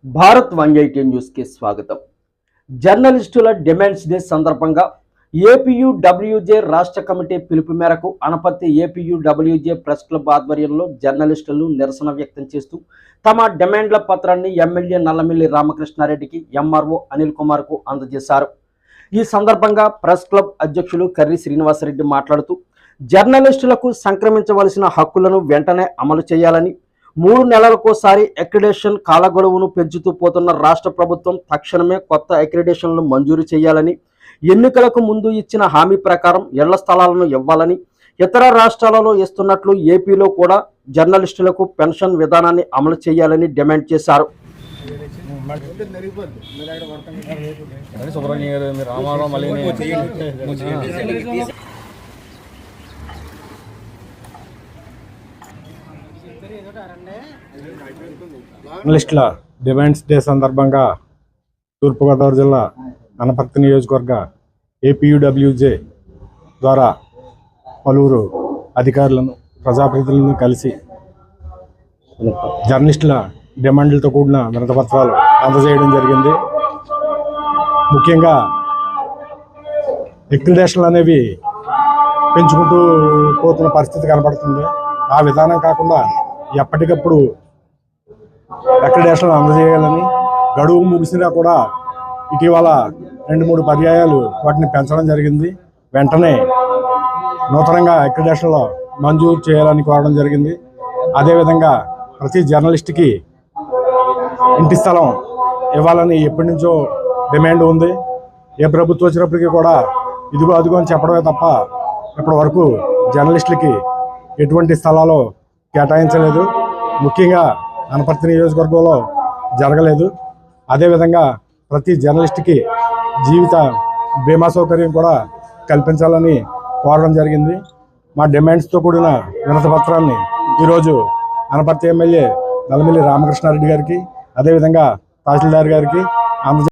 భారత్ 180 న్యూస్కి స్వాగతం. జర్నలిస్టుల డిమాండ్స్ డే సందర్భంగా ఏపీయూడబ్ల్యూజే రాష్ట్ర కమిటీ పిలుపు మేరకు అనపర్తి ఏపీయూడబ్ల్యూజే ప్రెస్ క్లబ్ ఆధ్వర్యంలో జర్నలిస్టులు నిరసన వ్యక్తం చేస్తూ తమ డిమాండ్ల పత్రాన్ని ఎమ్మెల్యే నల్లమిల్లి రామకృష్ణారెడ్డికి ఎంఆర్ఓ అనిల్ కుమార్కు అందజేశారు. ఈ సందర్భంగా ప్రెస్ క్లబ్ అధ్యక్షులు కర్రి శ్రీనివాసరెడ్డి మాట్లాడుతూ జర్నలిస్టులకు సంక్రమించవలసిన హక్కులను వెంటనే అమలు చేయాలని, 3 నెలలకోసారి అక్రిడేషన్ కాలగడువును పెంచుతూ పోతున్న రాష్ట్ర ప్రభుత్వం తక్షణమే కొత్త అక్రిడేషన్లు మంజూరు చేయాలని, ఎన్నికలకు ముందు ఇచ్చిన హామీ ప్రకారం ఇళ్ల స్థలాలను ఇవ్వాలని, ఇతర రాష్ట్రాలలో ఇస్తున్నట్లు ఏపీలో కూడా జర్నలిస్టులకు పెన్షన్ విధానాన్ని అమలు చేయాలని డిమాండ్ చేశారు. జర్నలిస్టుల డిమాండ్స్ డే సందర్భంగా తూర్పుగోదావరి జిల్లా అనపర్తి నియోజకవర్గ ఏపీయూడబ్ల్యూజే ద్వారా పలువురు అధికారులను, ప్రజాప్రతినిధులను కలిసి జర్నలిస్టుల డిమాండ్లతో కూడిన వినతిపత్రాలు అందజేయడం జరిగింది. ముఖ్యంగా అక్రిడేషన్లు అనేవి పెంచుకుంటూ పోతున్న పరిస్థితి కనబడుతుంది. ఆ విధానం కాకుండా ఎప్పటికప్పుడు అక్రిడేషన్లు అందజేయాలని, గడువు ముగిసినా కూడా ఇటీవల 2-3 పర్యాయాలు వాటిని పెంచడం జరిగింది. వెంటనే నూతనంగా అక్రిడేషన్లు మంజూరు చేయాలని కోరడం జరిగింది. అదేవిధంగా ప్రతి జర్నలిస్ట్కి ఇంటి స్థలం ఇవ్వాలని ఎప్పటి నుంచో డిమాండ్ ఉంది. ఏ ప్రభుత్వం వచ్చినప్పటికీ కూడా ఇదిగో అదిగో అని చెప్పడమే తప్ప ఇప్పటి వరకు జర్నలిస్టులకి ఎటువంటి స్థలాలు కేటాయించలేదు. ముఖ్యంగా అనపర్తి నియోజకవర్గంలో జరగలేదు. అదేవిధంగా ప్రతి జర్నలిస్ట్కి జీవిత బీమా సౌకర్యం కూడా కల్పించాలని కోరడం జరిగింది. మా డిమాండ్స్తో కూడిన వినతి పత్రాన్ని ఈరోజు అనపర్తి ఎమ్మెల్యే నల్లమిల్లి రామకృష్ణారెడ్డి గారికి, అదేవిధంగా తహసీల్దార్ గారికి